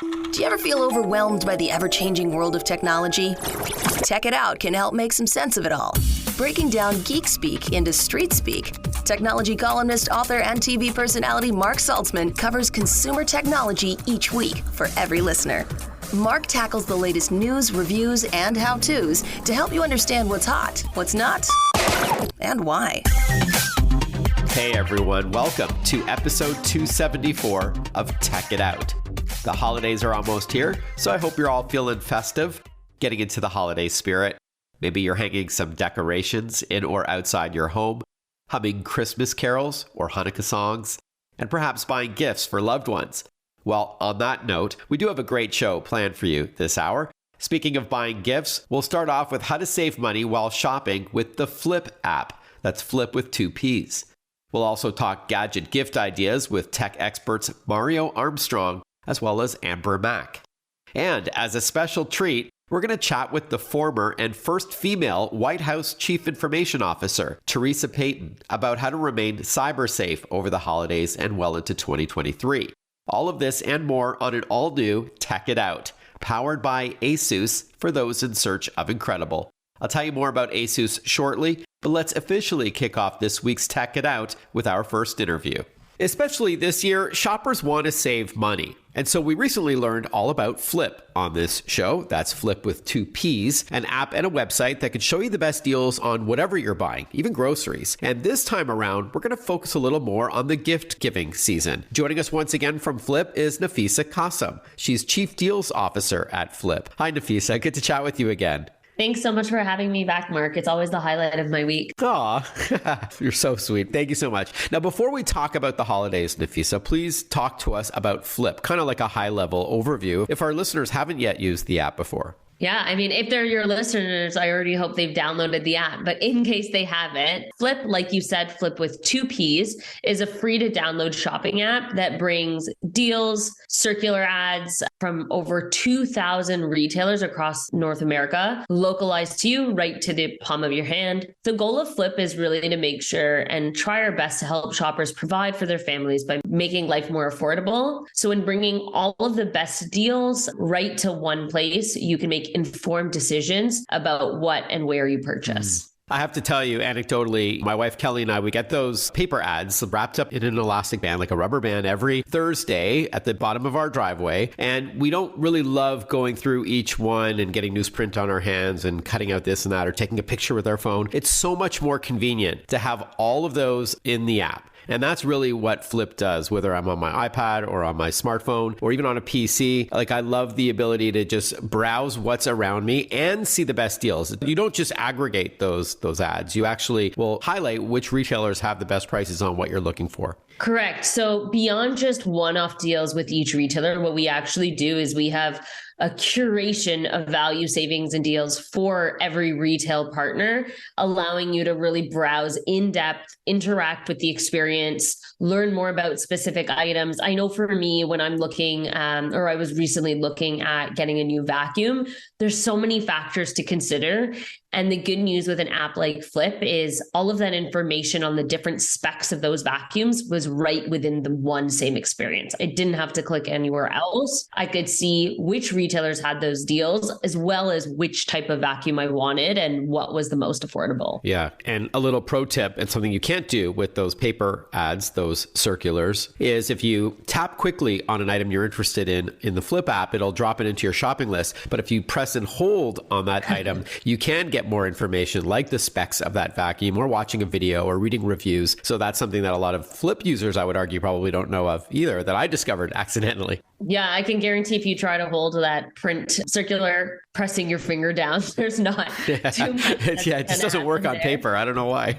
Do you ever feel overwhelmed by the ever-changing world of technology? Tech It Out can help make some sense of it all. Breaking down geek speak into street speak, technology columnist, author, and TV personality Mark Saltzman covers consumer technology each week for every listener. Mark tackles the latest news, reviews, and how-tos to help you understand what's hot, what's not, and why. Hey everyone, welcome to episode 274 of Tech It Out. The holidays are almost here, so I hope you're all feeling festive, getting into the holiday spirit. Maybe you're hanging some decorations in or outside your home, humming Christmas carols or Hanukkah songs, and perhaps buying gifts for loved ones. Well, on that note, we do have a great show planned for you this hour. Speaking of buying gifts, we'll start off with how to save money while shopping with the Flipp app. That's Flipp with 2 P's. We'll also talk gadget gift ideas with tech experts Mario Armstrong as well as Amber Mack. And as a special treat, we're going to chat with the former and first female White House Chief Information Officer, Theresa Payton, about how to remain cyber safe over the holidays and well into 2023. All of this and more on an all-new Tech It Out, powered by ASUS for those in search of incredible. I'll tell you more about ASUS shortly, but let's officially kick off this week's Tech It Out with our first interview. Especially this year, shoppers want to save money. And so we recently learned all about Flipp on this show. That's Flipp with 2 P's, an app and a website that can show you the best deals on whatever you're buying, even groceries. And this time around, we're going to focus a little more on the gift giving season. Joining us once again from Flipp is Nafisa Kassam. She's Chief Deals Officer at Flipp. Hi, Nafisa. Good to chat with you again. Thanks so much for having me back, Mark. It's always the highlight of my week. Aw, you're so sweet. Thank you so much. Now, before we talk about the holidays, Nafisa, please talk to us about Flipp, kind of like a high-level overview if our listeners haven't yet used the app before. Yeah, I mean, if they're your listeners, I already hope they've downloaded the app. But in case they haven't, Flipp, like you said, Flipp with 2 P's, is a free to download shopping app that brings deals, circular ads from over 2,000 retailers across North America, localized to you right to the palm of your hand. The goal of Flipp is really to make sure and try our best to help shoppers provide for their families by making life more affordable. So in bringing all of the best deals right to one place, you can make informed decisions about what and where you purchase. I have to tell you, anecdotally, my wife Kelly and I, we get those paper ads wrapped up in an elastic band, like a rubber band, every Thursday at the bottom of our driveway. And we don't really love going through each one and getting newsprint on our hands and cutting out this and that or taking a picture with our phone. It's so much more convenient to have all of those in the app. And that's really what Flipp does, whether I'm on my iPad or on my smartphone or even on a PC. Like, I love the ability to just browse what's around me and see the best deals. You don't just aggregate those ads. You actually will highlight which retailers have the best prices on what you're looking for. Correct. So beyond just one-off deals with each retailer, what we actually do is we have a curation of value savings and deals for every retail partner, allowing you to really browse in depth, interact with the experience, learn more about specific items. I know for me, when I'm looking, or I was recently looking at getting a new vacuum, there's so many factors to consider. And the good news with an app like Flipp is all of that information on the different specs of those vacuums was right within the one same experience. I didn't have to click anywhere else. I could see which retailers had those deals, as well as which type of vacuum I wanted and what was the most affordable. Yeah. And a little pro tip, and something you can't do with those paper ads, those circulars, is if you tap quickly on an item you're interested in the Flipp app, it'll drop it into your shopping list. But if you press and hold on that item, you can get more information like the specs of that vacuum or watching a video or reading reviews. So that's something that a lot of Flipp users, I would argue, probably don't know of either, that I discovered accidentally. Yeah, I can guarantee if you try to hold that print circular, pressing your finger down, there's not too much. Yeah, it just doesn't work on paper. I don't know why.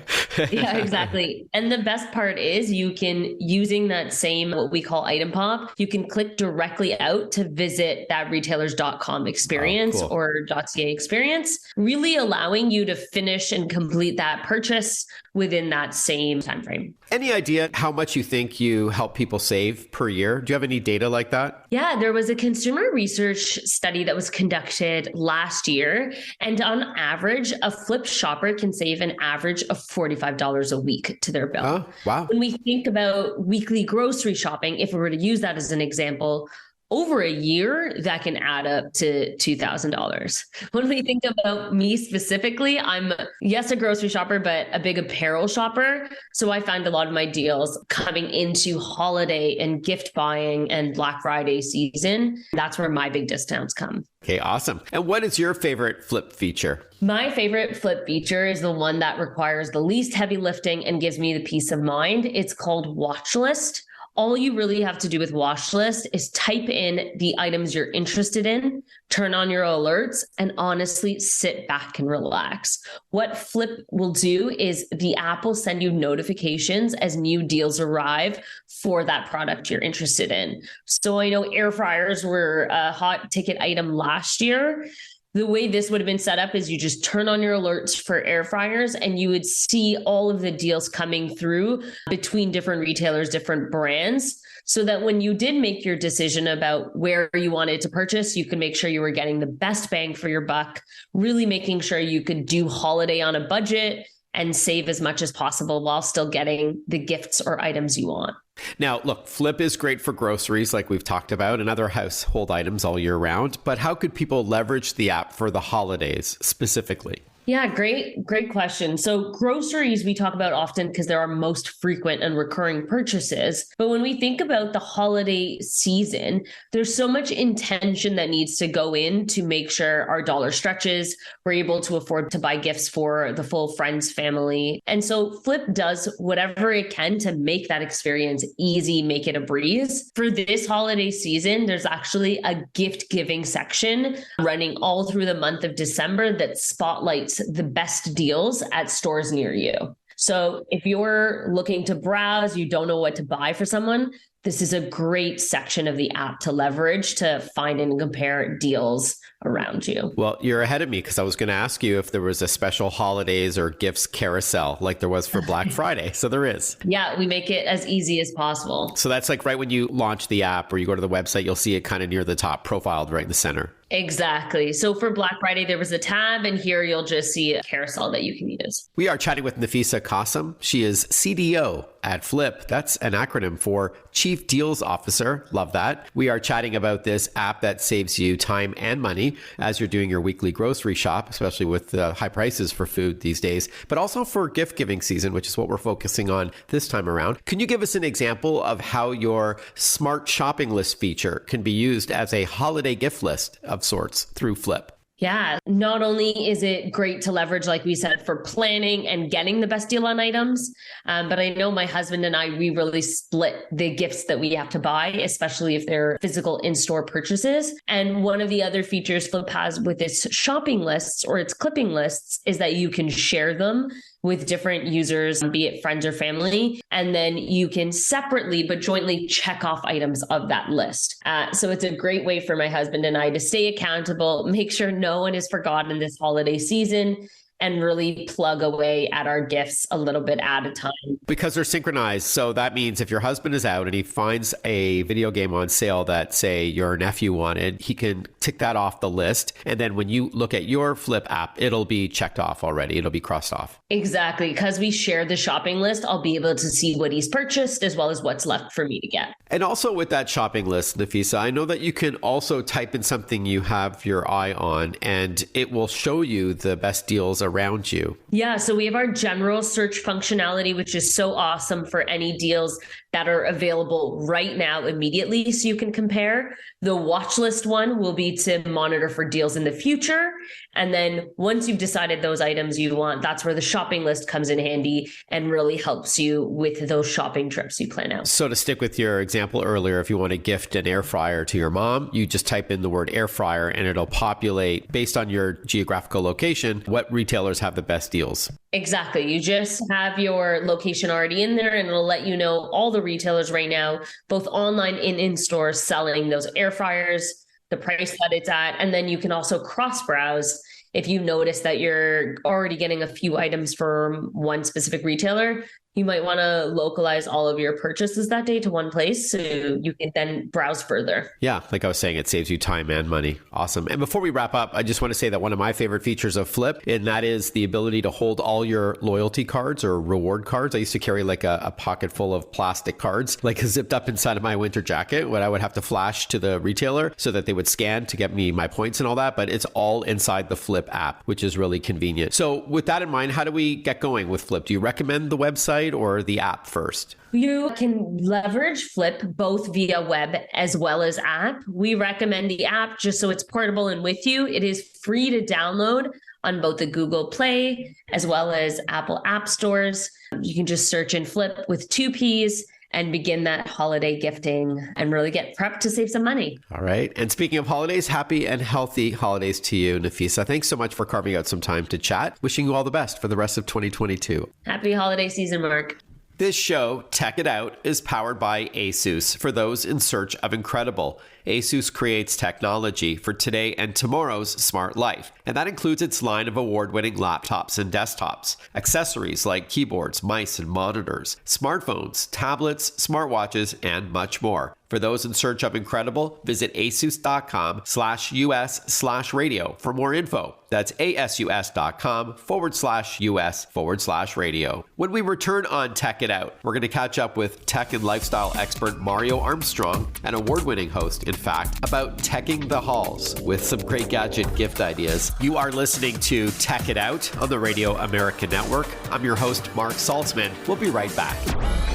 Yeah, exactly. And the best part is you can, using that same, what we call item pop, you can click directly out to visit that retailer's.com experience or .ca experience, really allowing you to finish and complete that purchase within that same timeframe. Any idea how much you think you help people save per year? Do you have any data like that? Yeah, there was a consumer research study that was conducted last year. And on average, a Flipp shopper can save an average of $45 a week to their bill. Oh, wow. When we think about weekly grocery shopping, if we were to use that as an example, over a year, that can add up to $2,000. When we think about me specifically, I'm, yes, a grocery shopper, but a big apparel shopper. So I find a lot of my deals coming into holiday and gift buying and Black Friday season. That's where my big discounts come. Okay, awesome. And what is your favorite Flipp feature? My favorite Flipp feature is the one that requires the least heavy lifting and gives me the peace of mind. It's called Watch List. All you really have to do with Watch List is type in the items you're interested in, turn on your alerts, and honestly sit back and relax. What Flipp will do is the app will send you notifications as new deals arrive for that product you're interested in. So I know air fryers were a hot ticket item last year. The way this would have been set up is you just turn on your alerts for air fryers and you would see all of the deals coming through between different retailers, different brands, so that when you did make your decision about where you wanted to purchase, you could make sure you were getting the best bang for your buck, really making sure you could do holiday on a budget and save as much as possible while still getting the gifts or items you want. Now, look, Flipp is great for groceries like we've talked about and other household items all year round, but how could people leverage the app for the holidays specifically? Yeah, great question. So groceries we talk about often because they're our most frequent and recurring purchases. But when we think about the holiday season, there's so much intention that needs to go in to make sure our dollar stretches, we're able to afford to buy gifts for the full friends, family. And so Flipp does whatever it can to make that experience easy, make it a breeze. For this holiday season, there's actually a gift giving section running all through the month of December that spotlights the best deals at stores near you. So if you're looking to browse, you don't know what to buy for someone, this is a great section of the app to leverage to find and compare deals around you. Well, you're ahead of me because I was going to ask you if there was a special holidays or gifts carousel like there was for Black Friday. So there is. Yeah, we make it as easy as possible. So that's like right when you launch the app or you go to the website, you'll see it kind of near the top, profiled right in the center. Exactly. So for Black Friday, there was a tab, and here you'll just see a carousel that you can use. We are chatting with Nafisa Kassam. She is CDO at Flipp. That's an acronym for Chief Deals Officer. Love that. We are chatting about this app that saves you time and money as you're doing your weekly grocery shop, especially with the high prices for food these days, but also for gift giving season, which is what we're focusing on this time around. Can you give us an example of how your smart shopping list feature can be used as a holiday gift list of sorts through Flipp? Yeah, not only is it great to leverage, like we said, for planning and getting the best deal on items, but I know my husband and I, we really split the gifts that we have to buy, especially if they're physical in-store purchases. And one of the other features Flipp has with its shopping lists or its clipping lists is that you can share them with different users, be it friends or family, and then you can separately but jointly check off items of that list. So it's a great way for my husband and I to stay accountable, make sure no one is forgotten this holiday season, and really plug away at our gifts a little bit at a time. Because they're synchronized. So that means if your husband is out and he finds a video game on sale that, say, your nephew wanted, he can tick that off the list. And then when you look at your Flipp app, it'll be checked off already. It'll be crossed off. Exactly. Because we share the shopping list, I'll be able to see what he's purchased as well as what's left for me to get. And also with that shopping list, Nafisa, I know that you can also type in something you have your eye on and it will show you the best deals around you. Yeah, so we have our general search functionality, which is so awesome for any deals that are available right now immediately so you can compare. The watch list one will be to monitor for deals in the future. And then once you've decided those items you want, that's where the shopping list comes in handy and really helps you with those shopping trips you plan out. So to stick with your example earlier, if you want to gift an air fryer to your mom, you just type in the word air fryer and it'll populate based on your geographical location, what retailers have the best deals. Exactly. You just have your location already in there and it'll let you know all the retailers right now, both online and in stores, selling those air fryers, the price that it's at. And then you can also cross-browse if you notice that you're already getting a few items from one specific retailer. you might want to localize all of your purchases that day to one place so you can then browse further. Yeah, like I was saying, it saves you time and money. Awesome. And before we wrap up, I just want to say that one of my favorite features of Flipp, and that is the ability to hold all your loyalty cards or reward cards. I used to carry like a pocket full of plastic cards, like zipped up inside of my winter jacket, when I would have to flash to the retailer so that they would scan to get me my points and all that. But it's all inside the Flipp app, which is really convenient. So with that in mind, how do we get going with Flipp? Do you recommend the website or the app first? You can leverage Flipp both via web as well as app. We recommend the app just so it's portable and with you. It is free to download on both the Google Play as well as Apple App Stores. You can just search in Flipp with 2 Ps and begin that holiday gifting and really get prepped to save some money. All right. And speaking of holidays, happy and healthy holidays to you, Nafisa. Thanks so much for carving out some time to chat. Wishing you all the best for the rest of 2022. Happy holiday season, Mark. This show, Tech It Out, is powered by ASUS for those in search of incredible. ASUS creates technology for today and tomorrow's smart life, and that includes its line of award-winning laptops and desktops, accessories like keyboards, mice, and monitors, smartphones, tablets, smartwatches, and much more. For those in search of incredible, visit asus.com/US/radio for more info. That's asus.com/US/radio. When we return on Tech It Out, we're going to catch up with tech and lifestyle expert Mario Armstrong, an award-winning host, in fact, about teching the halls with some great gadget gift ideas. You are listening to Tech It Out on the Radio America Network. I'm your host, Mark Saltzman. We'll be right back.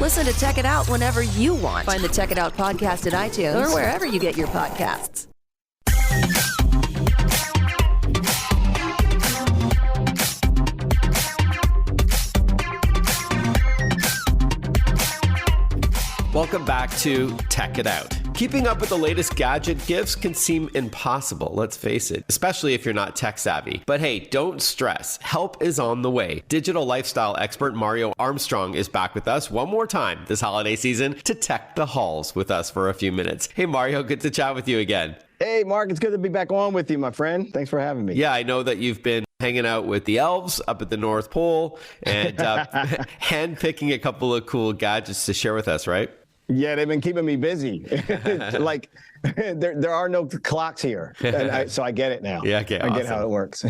Listen to Tech It Out whenever you want. Find the Tech It Out podcast at iTunes or wherever you get your podcasts. Welcome back to Tech It Out. Keeping up with the latest gadget gifts can seem impossible, let's face it, especially if you're not tech savvy. But hey, don't stress. Help is on the way. Digital lifestyle expert Mario Armstrong is back with us one more time this holiday season to tech the halls with us for a few minutes. Hey, Mario, good to chat with you again. Hey, Mark, it's good to be back on with you, my friend. Thanks for having me. Yeah, I know that you've been hanging out with the elves up at the North Pole and handpicking a couple of cool gadgets to share with us, right? Yeah, they've been keeping me busy. Like, there are no clocks here. So I get it now. Yeah, okay, I awesome. get how it works.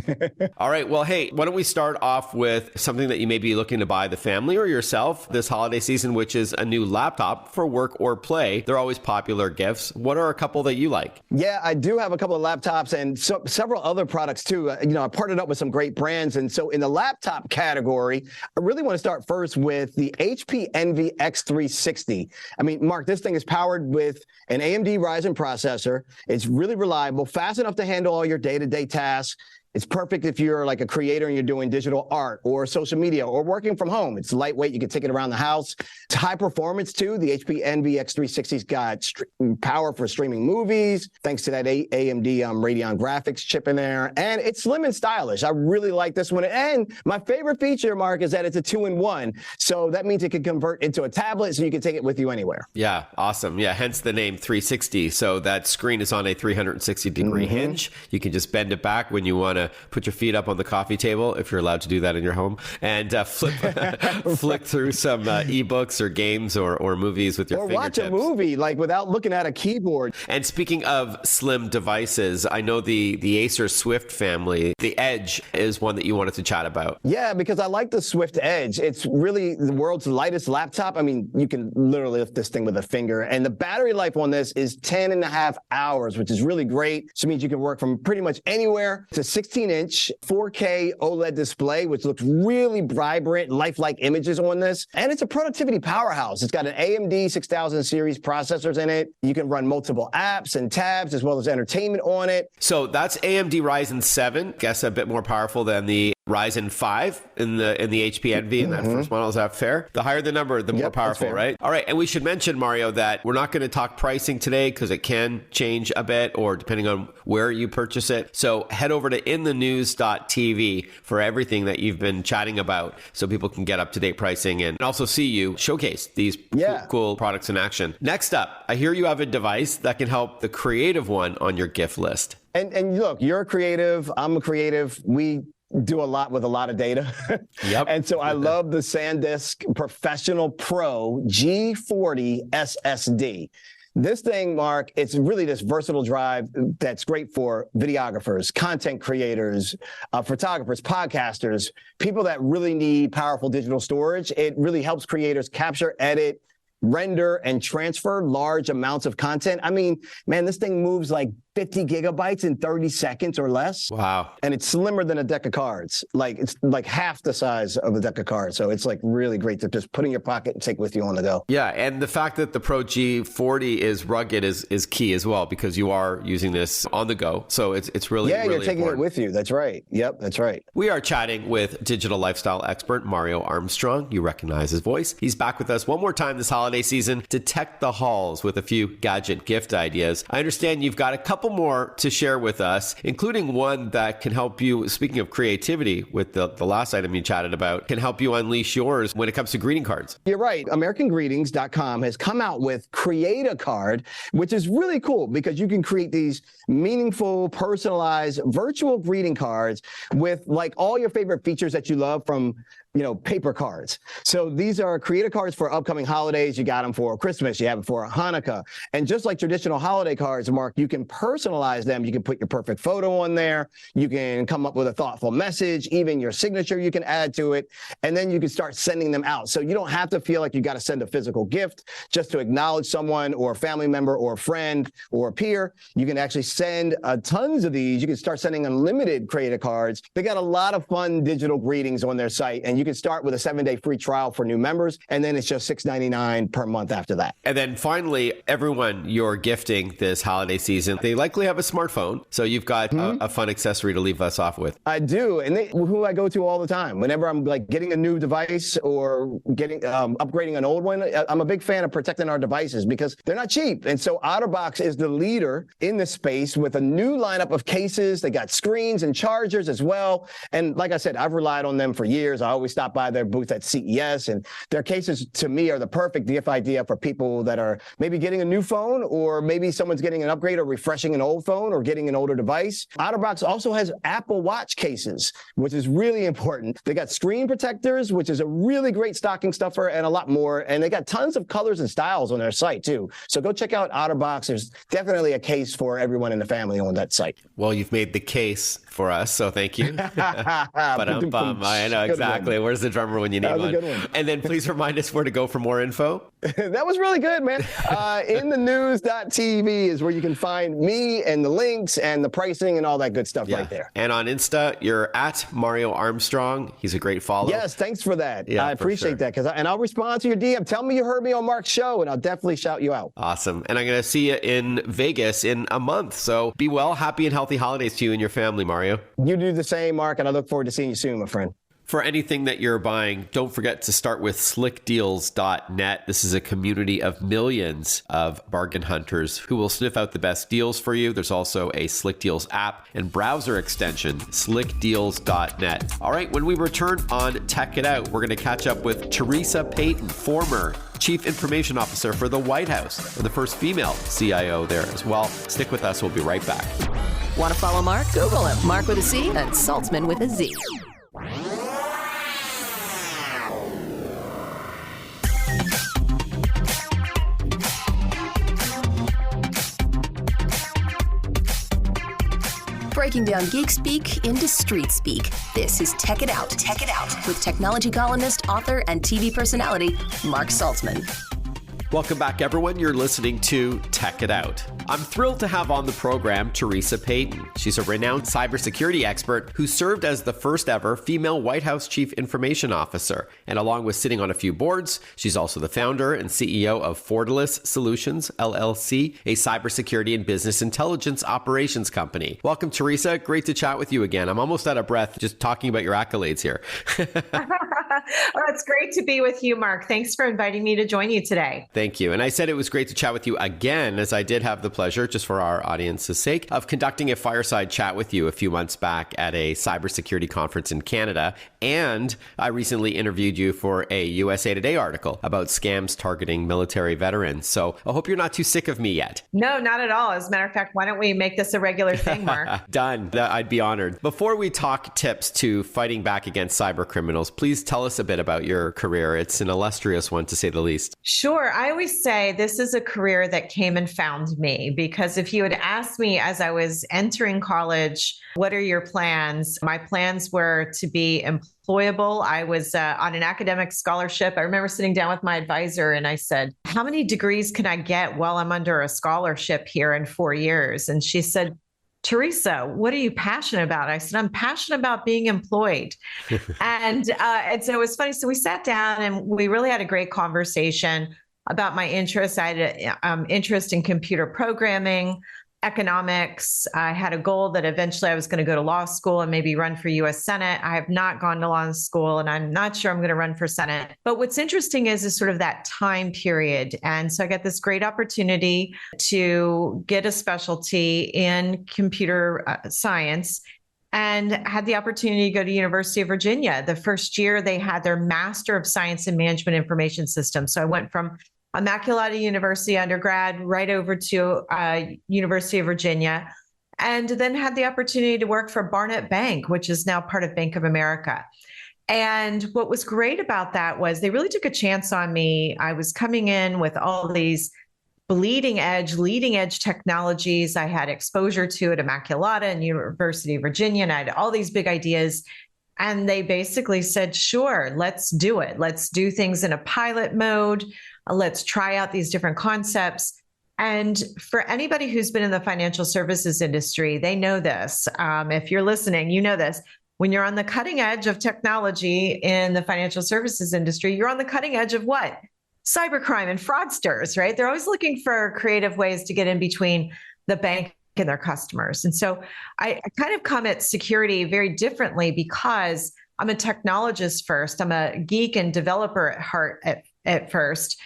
All right. Well, hey, why don't we start off with something that you may be looking to buy the family or yourself this holiday season, which is a new laptop for work or play. They're always popular gifts. What are a couple that you like? Yeah, I do have a couple of laptops and several other products too. I partnered up with some great brands. And so in the laptop category, I really want to start first with the HP Envy X360. I mean, Mark, this thing is powered with an AMD Ryzen processor. It's really reliable, fast enough to handle all your day-to-day tasks. It's perfect if you're like a creator and you're doing digital art or social media or working from home. It's lightweight. You can take it around the house. It's high performance too. The HP Envy X360's got power for streaming movies, thanks to that AMD Radeon graphics chip in there. And it's slim and stylish. I really like this one. And my favorite feature, Mark, is that it's a 2-in-1. So that means it can convert into a tablet so you can take it with you anywhere. Yeah, awesome. Yeah, hence the name 360. So that screen is on a 360-degree hinge. You can just bend it back when you want to put your feet up on the coffee table, if you're allowed to do that in your home, and flick through some ebooks or games or movies with your fingertips. Or watch a movie like without looking at a keyboard. And speaking of slim devices, I know the Acer Swift family, the Edge is one that you wanted to chat about. Yeah, because I like the Swift Edge. It's really the world's lightest laptop. I mean, you can literally lift this thing with a finger. And the battery life on this is 10.5 hours, which is really great. So it means you can work from pretty much anywhere. It's a 16-inch 4K OLED display, which looks really vibrant, lifelike images on this. And it's a productivity powerhouse. It's got an AMD 6000 series processors in it. You can run multiple apps and tabs as well as entertainment on it. So that's AMD Ryzen 7, guess a bit more powerful than the Ryzen 5 in the HP Envy in that first model. Is that fair? The higher the number, the more powerful, right? All right. And we should mention, Mario, that we're not going to talk pricing today because it can change a bit or depending on where you purchase it. So head over to inthenews.tv for everything that you've been chatting about so people can get up-to-date pricing and also see you showcase these cool products in action. Next up, I hear you have a device that can help the creative one on your gift list. And look, you're a creative. I'm a creative. We do a lot with a lot of data. Yep. And so I love the SanDisk Professional Pro G40 SSD. This thing, Mark, it's really this versatile drive that's great for videographers, content creators, photographers, podcasters, people that really need powerful digital storage. It really helps creators capture, edit, render, and transfer large amounts of content. I mean, man, this thing moves like 50 gigabytes in 30 seconds or less. Wow. And it's slimmer than a deck of cards. Like it's like half the size of a deck of cards. So it's like really great to just put in your pocket and take with you on the go. Yeah. And the fact that the Pro G40 is rugged is key as well, because you are using this on the go. So it's really, really you're taking important. it with you. That's right. Yep, that's right. We are chatting with digital lifestyle expert Mario Armstrong. You recognize his voice. He's back with us one more time this holiday season to tech the halls with a few gadget gift ideas. I understand you've got a couple more to share with us, including one that can help you, speaking of creativity with the last item you chatted about, can help you unleash yours when it comes to greeting cards. You're right. AmericanGreetings.com has come out with Create a Card, which is really cool because you can create these meaningful, personalized virtual greeting cards with like all your favorite features that you love from paper cards. So these are creative cards for upcoming holidays. You got them for Christmas, you have them for Hanukkah. And just like traditional holiday cards, Mark, you can personalize them. You can put your perfect photo on there. You can come up with a thoughtful message, even your signature you can add to it. And then you can start sending them out. So you don't have to feel like you got to send a physical gift just to acknowledge someone or a family member or a friend or a peer. You can actually send tons of these. You can start sending unlimited creative cards. They got a lot of fun digital greetings on their site, and you can start with a 7-day free trial for new members, and then it's just $6.99 per month after that. And then finally, everyone you're gifting this holiday season, they likely have a smartphone. So you've got a fun accessory to leave us off with. I do. And who I go to all the time. Whenever I'm like getting a new device or getting upgrading an old one, I'm a big fan of protecting our devices because they're not cheap. And so OtterBox is the leader in this space with a new lineup of cases. They got screens and chargers as well. And like I said, I've relied on them for years. I always stop by their booth at CES, and their cases to me are the perfect gift idea for people that are maybe getting a new phone, or maybe someone's getting an upgrade or refreshing an old phone or getting an older device. OtterBox also has Apple Watch cases, which is really important. They got screen protectors, which is a really great stocking stuffer, and a lot more. And they got tons of colors and styles on their site too. So go check out OtterBox. There's definitely a case for everyone in the family on that site. Well, you've made the case for us, so thank you. I know exactly. Where's the drummer when you need one? That was a good one. And then please remind us where to go for more info. That was really good, man. InTheNews.tv is where you can find me and the links and the pricing and all that good stuff right there. And on Insta, you're at Mario Armstrong. He's a great follow. Yes, thanks for that. Yeah, I appreciate that. And I'll respond to your DM. Tell me you heard me on Mark's show, and I'll definitely shout you out. Awesome. And I'm going to see you in Vegas in a month. So be well, happy and healthy holidays to you and your family, Mario. You do the same, Mark, and I look forward to seeing you soon, my friend. For anything that you're buying, don't forget to start with slickdeals.net. This is a community of millions of bargain hunters who will sniff out the best deals for you. There's also a Slick Deals app and browser extension, slickdeals.net. All right, when we return on Tech It Out, we're going to catch up with Theresa Payton, former Chief Information Officer for the White House, and the first female CIO there as well. Stick with us. We'll be right back. Want to follow Mark? Google him. Mark with a C and Saltzman with a Z. Breaking down geek speak into street speak. This is Tech It Out. Tech It Out with technology columnist, author, and TV personality Mark Saltzman. Welcome back, everyone. You're listening to Tech It Out. I'm thrilled to have on the program Theresa Payton. She's a renowned cybersecurity expert who served as the first ever female White House Chief Information Officer. And along with sitting on a few boards, she's also the founder and CEO of Fortalice Solutions, LLC, a cybersecurity and business intelligence operations company. Welcome, Theresa. Great to chat with you again. I'm almost out of breath just talking about your accolades here. Oh, it's great to be with you, Mark. Thanks for inviting me to join you today. Thank you. And I said it was great to chat with you again, as I did have the pleasure, just for our audience's sake, of conducting a fireside chat with you a few months back at a cybersecurity conference in Canada. And I recently interviewed you for a USA Today article about scams targeting military veterans. So I hope you're not too sick of me yet. No, not at all. As a matter of fact, why don't we make this a regular thing, Mark? Done. I'd be honored. Before we talk tips to fighting back against cyber criminals, please tell us a bit about your career. It's an illustrious one, to say the least. Sure. I always say this is a career that came and found me, because if you had asked me as I was entering college, what are your plans? My plans were to be employable. I was on an academic scholarship. I remember sitting down with my advisor and I said, how many degrees can I get while I'm under a scholarship here in 4 years? And she said, Theresa, what are you passionate about? I said, I'm passionate about being employed. and so it was funny. So we sat down and we really had a great conversation about my interests. I had an interest in computer programming, economics. I had a goal that eventually I was going to go to law school and maybe run for US Senate. I have not gone to law school and I'm not sure I'm going to run for Senate. But what's interesting is sort of that time period. And so I got this great opportunity to get a specialty in computer science and had the opportunity to go to University of Virginia. The first year they had their Master of Science in Management Information Systems. So I went from Immaculata University undergrad right over to University of Virginia, and then had the opportunity to work for Barnett Bank, which is now part of Bank of America. And what was great about that was they really took a chance on me. I was coming in with all these leading edge technologies. I had exposure to at Immaculata and University of Virginia, and I had all these big ideas. And they basically said, sure, let's do it. Let's do things in a pilot mode. Let's try out these different concepts. And for anybody who's been in the financial services industry, they know this. If you're listening, you know this. When you're on the cutting edge of technology in the financial services industry, you're on the cutting edge of what? Cybercrime and fraudsters, right? They're always looking for creative ways to get in between the bank and their customers. And so I kind of come at security very differently because I'm a technologist first. I'm a geek and developer at heart at first.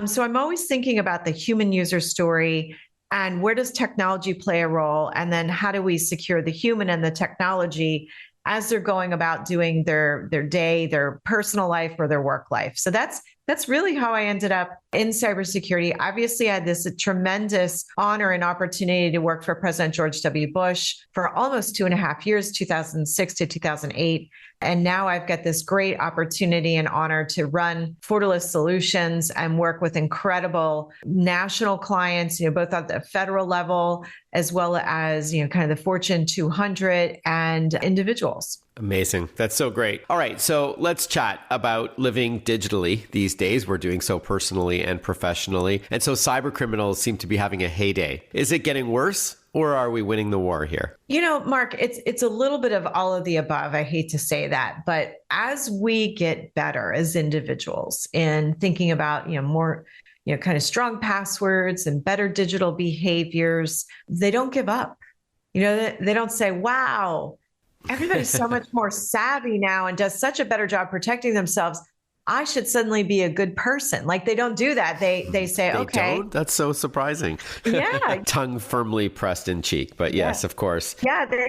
So I'm always thinking about the human user story and where does technology play a role? And then how do we secure the human and the technology as they're going about doing their day, their personal life or their work life. So that's really how I ended up in cybersecurity. Obviously, I had this tremendous honor and opportunity to work for President George W. Bush for almost 2.5 years, 2006 to 2008. And now I've got this great opportunity and honor to run Fortalice Solutions and work with incredible national clients, both at the federal level, as well as, kind of the Fortune 200 and individuals. Amazing. That's so great. All right. So let's chat about living digitally these days. We're doing so personally and professionally. And so cyber criminals seem to be having a heyday. Is it getting worse? Or are we winning the war here? Mark, it's a little bit of all of the above. I hate to say that, but as we get better as individuals in thinking about, more, kind of strong passwords and better digital behaviors, they don't give up. They don't say, wow, everybody's so much more savvy now and does such a better job protecting themselves. I should suddenly be a good person. Like they don't do that. They say, okay. Don't? That's so surprising. Yeah. Tongue firmly pressed in cheek. But yes, of course. Yeah, they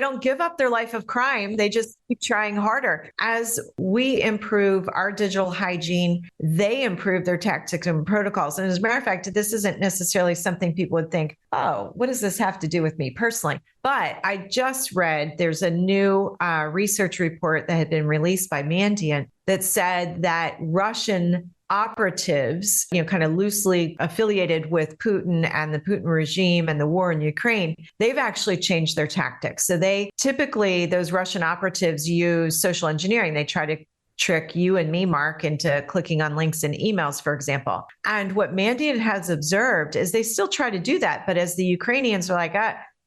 don't give up their life of crime. They just keep trying harder. As we improve our digital hygiene, they improve their tactics and protocols. And as a matter of fact, this isn't necessarily something people would think, oh, what does this have to do with me personally? But I just read there's a new research report that had been released by Mandiant that said that Russian operatives, kind of loosely affiliated with Putin and the Putin regime and the war in Ukraine, they've actually changed their tactics. So those Russian operatives use social engineering. They try to trick you and me, Mark, into clicking on links in emails, for example. And what Mandiant has observed is they still try to do that. But as the Ukrainians are like,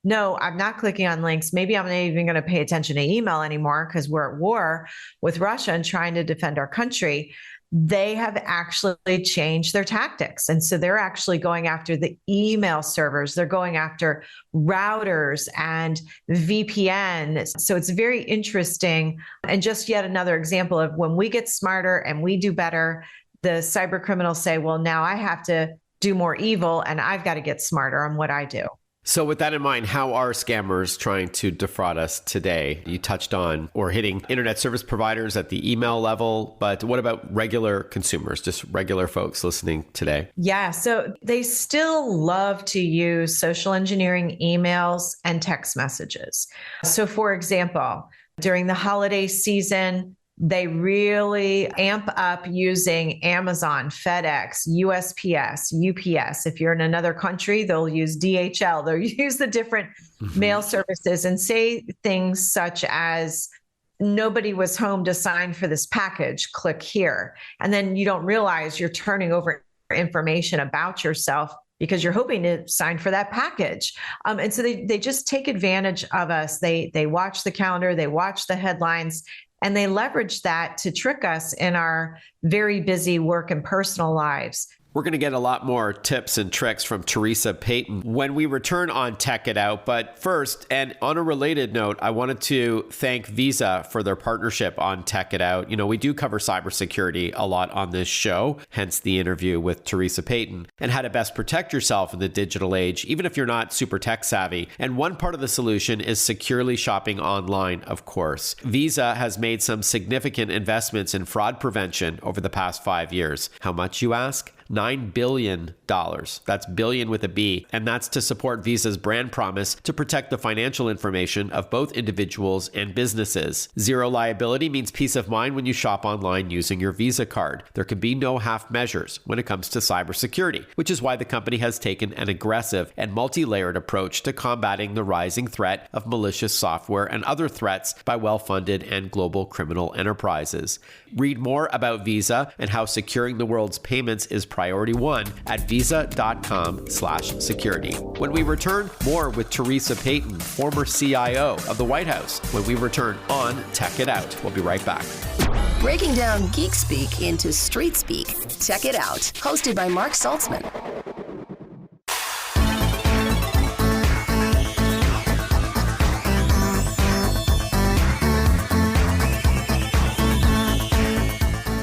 no, I'm not clicking on links. Maybe I'm not even going to pay attention to email anymore because we're at war with Russia and trying to defend our country. they have actually changed their tactics. And so they're actually going after the email servers. They're going after routers and VPN. So it's very interesting. And just yet another example of when we get smarter and we do better, the cyber criminals say, well, now I have to do more evil and I've got to get smarter on what I do. So with that in mind, how are scammers trying to defraud us today? You touched on or hitting internet service providers at the email level, but what about regular consumers, just regular folks listening today? Yeah, so they still love to use social engineering emails and text messages. So for example, during the holiday season, they really amp up using Amazon, FedEx, USPS, UPS. If you're in another country, they'll use DHL. They'll use the different mail services and say things such as, nobody was home to sign for this package, click here. And then you don't realize you're turning over information about yourself because you're hoping to sign for that package. And so they just take advantage of us. They watch the calendar, they watch the headlines, and they leverage that to trick us in our very busy work and personal lives. We're going to get a lot more tips and tricks from Theresa Payton when we return on Tech It Out. But first, and on a related note, I wanted to thank Visa for their partnership on Tech It Out. You know, we do cover cybersecurity a lot on this show, hence the interview with Theresa Payton, and how to best protect yourself in the digital age, even if you're not super tech savvy. And one part of the solution is securely shopping online, of course. Visa has made some significant investments in fraud prevention over the past 5 years. How much, you ask? $9 billion. That's billion with a B. And that's to support Visa's brand promise to protect the financial information of both individuals and businesses. Zero liability means peace of mind when you shop online using your Visa card. There can be no half measures when it comes to cybersecurity, which is why the company has taken an aggressive and multi-layered approach to combating the rising threat of malicious software and other threats by well-funded and global criminal enterprises. Read more about Visa and how securing the world's payments is priority one at visa.com/security. When we return, more with Theresa Payton, former CIO of the White House, when we return on Tech It Out. We'll be right back. Breaking down geek speak into street speak. Tech It Out, hosted by Mark Saltzman.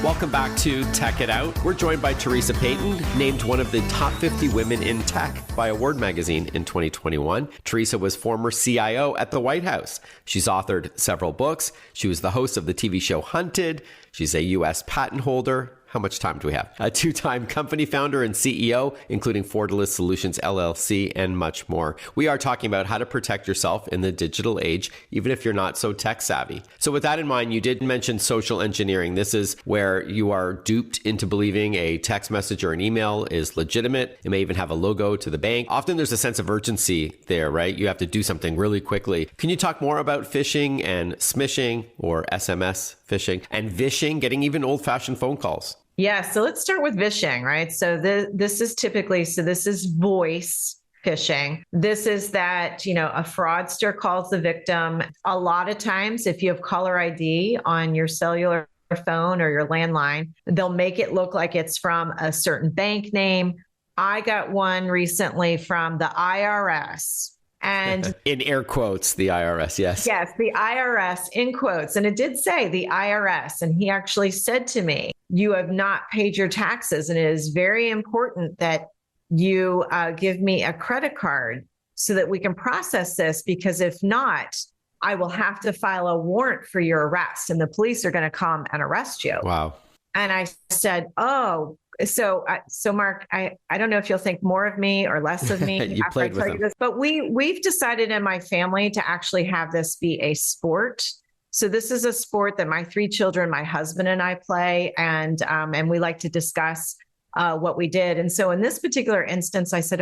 Welcome back to Tech It Out. We're joined by Theresa Payton, named one of the top 50 women in tech by Award magazine in 2021. Theresa was former CIO at the White House. She's authored several books. She was the host of the TV show Hunted. She's a U.S. patent holder. How much time do we have? A two-time company founder and CEO, including Fortalice Solutions LLC, and much more. We are talking about how to protect yourself in the digital age, even if you're not so tech savvy. So with that in mind, you did mention social engineering. This is where you are duped into believing a text message or an email is legitimate. It may even have a logo to the bank. Often there's a sense of urgency there, right? You have to do something really quickly. Can you talk more about phishing and smishing, or SMS phishing, and vishing, getting even old-fashioned phone calls? Yeah, so let's start with vishing, right? So this is typically, this is voice phishing. This is that, a fraudster calls the victim. A lot of times, if you have caller ID on your cellular phone or your landline, they'll make it look like it's from a certain bank name. I got one recently from the IRS. And in air quotes, the IRS, yes. Yes, the IRS in quotes. And it did say the IRS. And he actually said to me, you have not paid your taxes. And it is very important that you give me a credit card so that we can process this, because if not, I will have to file a warrant for your arrest and the police are going to come and arrest you. Wow. And I said, oh, so Mark, I don't know if you'll think more of me or less of me. You played with them. But we've decided in my family to actually have this be a sport. So this is a sport that my 3 children, my husband and I play, and we like to discuss what we did. And so in this particular instance, I said,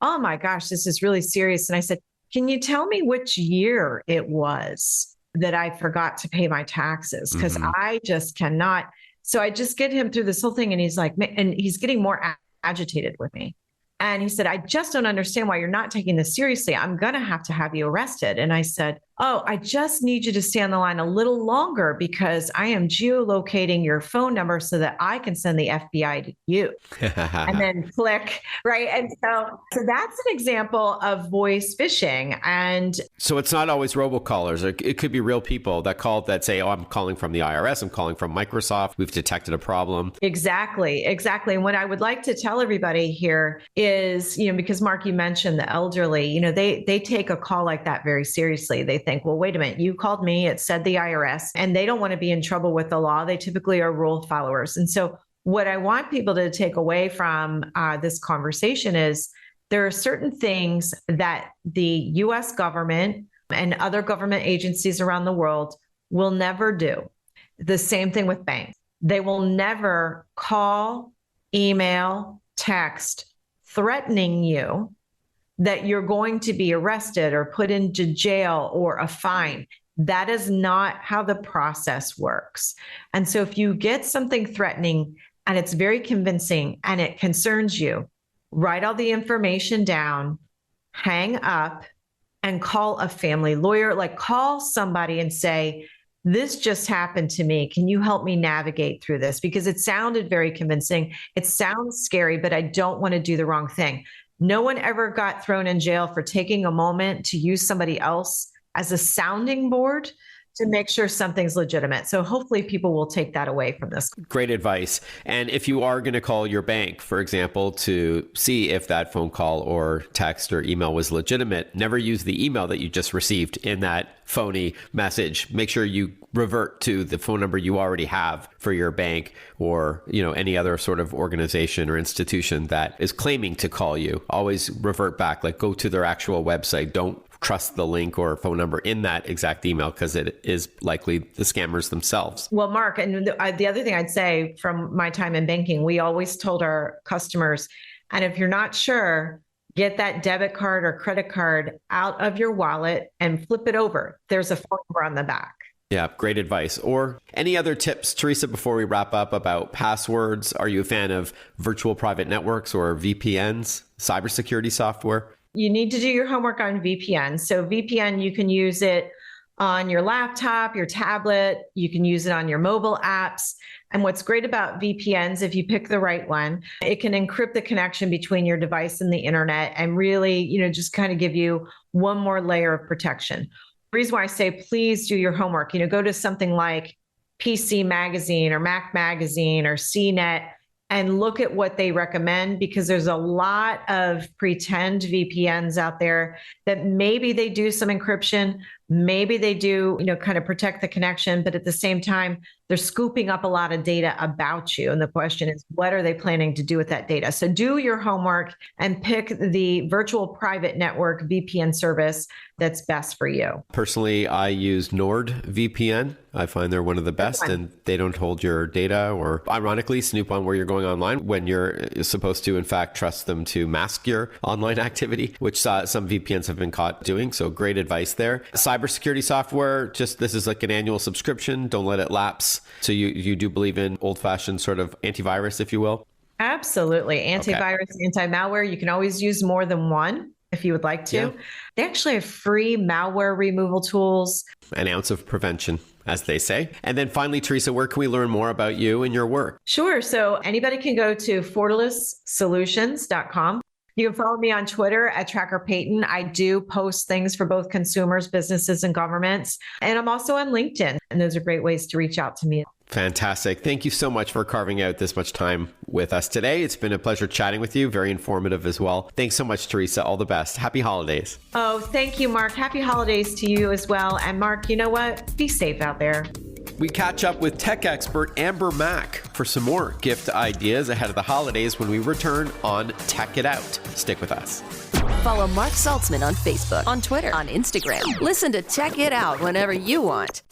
oh my gosh, this is really serious. And I said, can you tell me which year it was that I forgot to pay my taxes? Because I just cannot. So I just get him through this whole thing, and he's like, and he's getting more agitated with me. And he said, I just don't understand why you're not taking this seriously. I'm going to have you arrested. And I said, oh, I just need you to stay on the line a little longer because I am geolocating your phone number so that I can send the FBI to you. And then click, right? And so that's an example of voice phishing. And so it's not always robocallers. It could be real people that call that say, oh, I'm calling from the IRS. I'm calling from Microsoft. We've detected a problem. Exactly. And what I would like to tell everybody here is, because Mark, you mentioned the elderly, they take a call like that very seriously. They think, well, wait a minute, you called me, it said the IRS, and they don't want to be in trouble with the law. They typically are rule followers. And so what I want people to take away from this conversation is there are certain things that the US government and other government agencies around the world will never do. The same thing with banks. They will never call, email, text, threatening you that you're going to be arrested or put into jail or a fine. That is not how the process works. And so if you get something threatening and it's very convincing and it concerns you, write all the information down, hang up, and call a family lawyer. Like, call somebody and say, this just happened to me. Can you help me navigate through this? Because it sounded very convincing. It sounds scary, but I don't want to do the wrong thing. No one ever got thrown in jail for taking a moment to use somebody else as a sounding board to make sure something's legitimate. So hopefully people will take that away from this. Great advice. And if you are going to call your bank, for example, to see if that phone call or text or email was legitimate, never use the email that you just received in that phony message. Make sure you revert to the phone number you already have for your bank or, any other sort of organization or institution that is claiming to call you. Always revert back, like go to their actual website. Don't trust the link or phone number in that exact email because it is likely the scammers themselves. Well, Mark, and the other thing I'd say from my time in banking, we always told our customers, and if you're not sure, get that debit card or credit card out of your wallet and flip it over. There's a phone number on the back. Yeah, great advice. Or any other tips, Theresa, before we wrap up about passwords? Are you a fan of virtual private networks or VPNs, cybersecurity software? You need to do your homework on VPN. So VPN, you can use it on your laptop, your tablet, you can use it on your mobile apps. And what's great about VPNs, if you pick the right one, it can encrypt the connection between your device and the internet and really, just kind of give you one more layer of protection. The reason why I say please do your homework, go to something like PC Magazine or Mac Magazine or CNET and look at what they recommend, because there's a lot of pretend VPNs out there that maybe they do some encryption, maybe they do, kind of protect the connection, but at the same time, they're scooping up a lot of data about you. And the question is, what are they planning to do with that data? So do your homework and pick the virtual private network VPN service that's best for you. Personally, I use NordVPN. I find they're one of the best and they don't hold your data or ironically snoop on where you're going online when you're supposed to, in fact, trust them to mask your online activity, which some VPNs have been caught doing. So great advice there. Cybersecurity software, this is like an annual subscription. Don't let it lapse. So you do believe in old-fashioned sort of antivirus, if you will? Absolutely. Antivirus, anti-malware. You can always use more than one if you would like to. Yeah. They actually have free malware removal tools. An ounce of prevention, as they say. And then finally, Theresa, where can we learn more about you and your work? Sure. So anybody can go to fortalice.com. You can follow me on Twitter at Tracker Payton. I do post things for both consumers, businesses, and governments. And I'm also on LinkedIn. And those are great ways to reach out to me. Fantastic. Thank you so much for carving out this much time with us today. It's been a pleasure chatting with you. Very informative as well. Thanks so much, Theresa. All the best. Happy holidays. Oh, thank you, Mark. Happy holidays to you as well. And Mark, you know what? Be safe out there. We catch up with tech expert Amber Mack for some more gift ideas ahead of the holidays when we return on Tech It Out. Stick with us. Follow Mark Saltzman on Facebook, on Twitter, on Instagram. Listen to Tech It Out whenever you want.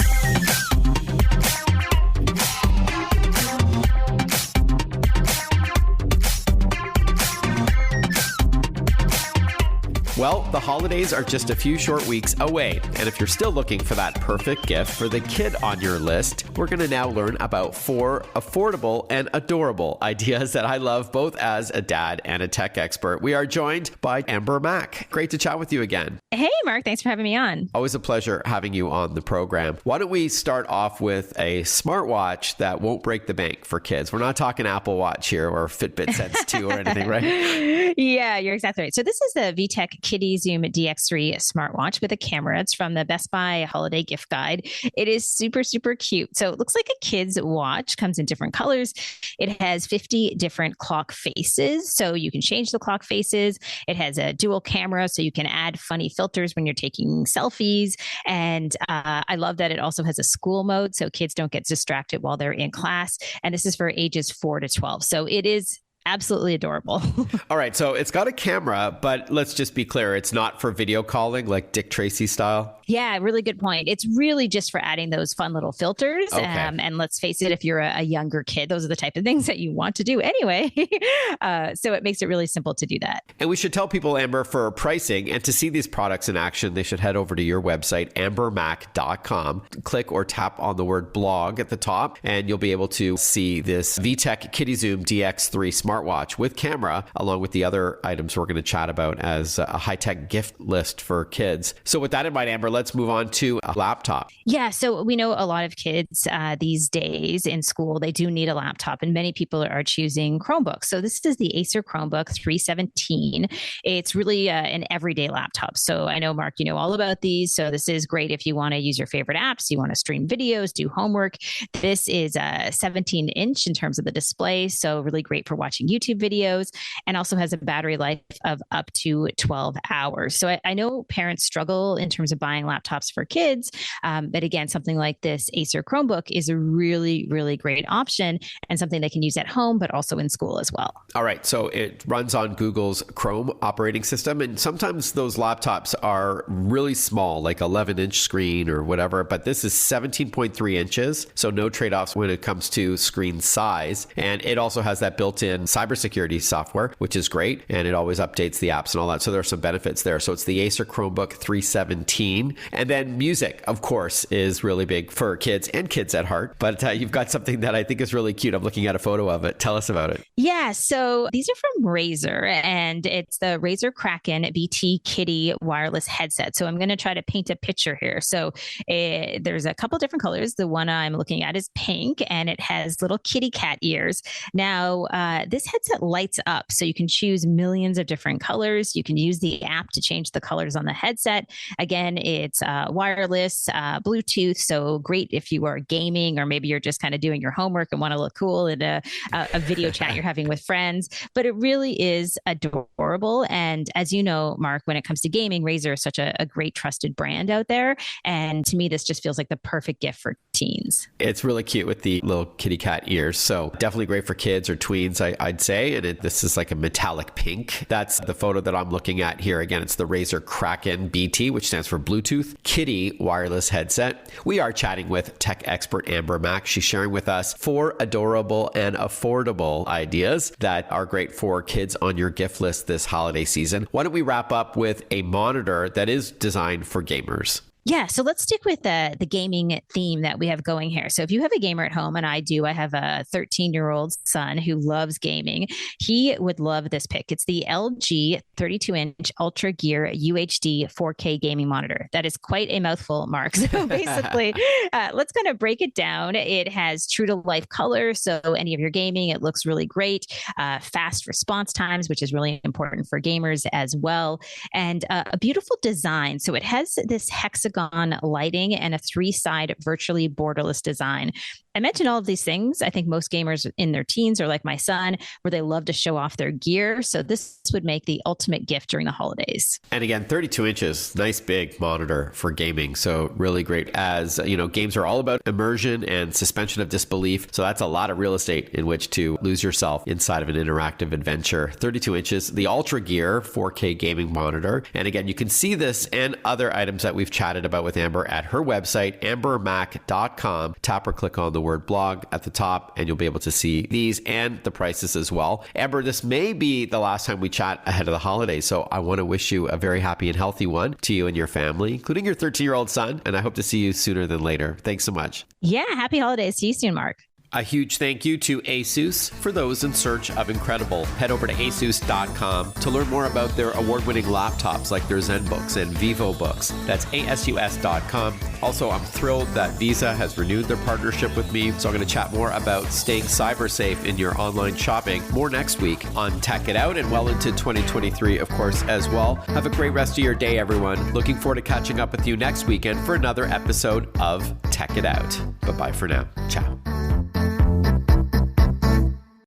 Well, the holidays are just a few short weeks away, and if you're still looking for that perfect gift for the kid on your list, we're going to now learn about 4 affordable and adorable ideas that I love both as a dad and a tech expert. We are joined by Amber Mack. Great to chat with you again. Hey, Mark. Thanks for having me on. Always a pleasure having you on the program. Why don't we start off with a smartwatch that won't break the bank for kids? We're not talking Apple Watch here or Fitbit Sense 2 or anything, right? Yeah, you're exactly right. So this is the VTech Kitty Zoom DX3 smartwatch with a camera. It's from the Best Buy holiday gift guide. It is super, super cute. So it looks like a kid's watch, comes in different colors. It has 50 different clock faces, so you can change the clock faces. It has a dual camera, so you can add funny filters when you're taking selfies. And I love that it also has a school mode, so kids don't get distracted while they're in class. And this is for ages 4 to 12. So it is absolutely adorable. All right. So it's got a camera, but let's just be clear. It's not for video calling like Dick Tracy style. Yeah, really good point. It's really just for adding those fun little filters. Okay. And let's face it, if you're a younger kid, those are the type of things that you want to do anyway. So it makes it really simple to do that. And we should tell people, Amber, for pricing and to see these products in action, they should head over to your website, ambermac.com. Click or tap on the word blog at the top, and you'll be able to see this VTech Kitty Zoom DX3 smartwatch with camera, along with the other items we're going to chat about as a high-tech gift list for kids. So with that in mind, Amber, let's move on to a laptop. Yeah, so we know a lot of kids these days in school, they do need a laptop, and many people are choosing Chromebooks. So this is the Acer Chromebook 317. It's really an everyday laptop. So I know, Mark, you know all about these. So this is great if you want to use your favorite apps, you want to stream videos, do homework. This is a 17-inch in terms of the display, so really great for watching YouTube videos, and also has a battery life of up to 12 hours. So I know parents struggle in terms of buying laptops for kids, but again, something like this Acer Chromebook is a really, really great option and something they can use at home, but also in school as well. All right. So it runs on Google's Chrome operating system, and sometimes those laptops are really small, like 11-inch screen or whatever, but this is 17.3 inches, so no trade-offs when it comes to screen size. And it also has that built-in cybersecurity software, which is great, and it always updates the apps and all that. So there are some benefits there. So it's the Acer Chromebook 317. And then music, of course, is really big for kids and kids at heart. But you've got something that I think is really cute. I'm looking at a photo of it. Tell us about it. Yeah, so these are from Razer, and it's the Razer Kraken BT Kitty wireless headset. So I'm going to try to paint a picture here. So there's a couple different colors. The one I'm looking at is pink, and it has little kitty cat ears. Now, this headset lights up, so you can choose millions of different colors. You can use the app to change the colors on the headset. Again, it's wireless, Bluetooth, so great if you are gaming or maybe you're just kind of doing your homework and want to look cool in a video chat you're having with friends. But it really is adorable. And as you know, Mark, when it comes to gaming, Razer is such a great trusted brand out there. And to me, this just feels like the perfect gift for teens. It's really cute with the little kitty cat ears. So definitely great for kids or tweens, I'd say. And this is like a metallic pink. That's the photo that I'm looking at here. Again, it's the Razer Kraken BT, which stands for Bluetooth Kitty wireless headset. We are chatting with tech expert Amber Mack. She's sharing with us 4 adorable and affordable ideas that are great for kids on your gift list this holiday season. Why don't we wrap up with a monitor that is designed for gamers? Yeah, so let's stick with the gaming theme that we have going here. So if you have a gamer at home, and I do, I have a 13-year-old son who loves gaming. He would love this pick. It's the LG 32-inch Ultra Gear UHD 4K gaming monitor. That is quite a mouthful, Mark. So basically, let's kind of break it down. It has true-to-life color, so any of your gaming, it looks really great. Fast response times, which is really important for gamers as well. And a beautiful design. So it has this hexagon lighting and a 3-side virtually borderless design. I mentioned all of these things. I think most gamers in their teens are like my son, where they love to show off their gear. So this would make the ultimate gift during the holidays. And again, 32 inches, nice big monitor for gaming. So really great. As you know, games are all about immersion and suspension of disbelief. So that's a lot of real estate in which to lose yourself inside of an interactive adventure. 32 inches, the Ultra Gear 4K gaming monitor. And again, you can see this and other items that we've chatted about with Amber at her website, ambermac.com. Tap or click on the word blog at the top, and you'll be able to see these and the prices as well. Amber, this may be the last time we chat ahead of the holidays, so I want to wish you a very happy and healthy one to you and your family, including your 13-year-old son, and I hope to see you sooner than later. Thanks so much. Yeah, happy holidays to you soon, Mark. A huge thank you to ASUS for those in search of incredible. Head over to asus.com to learn more about their award-winning laptops like their ZenBooks and VivoBooks. That's asus.com. Also, I'm thrilled that Visa has renewed their partnership with me, so I'm going to chat more about staying cyber safe in your online shopping more next week on Tech It Out and well into 2023, of course, as well. Have a great rest of your day, everyone. Looking forward to catching up with you next weekend for another episode of Tech It Out. Bye-bye for now. Ciao.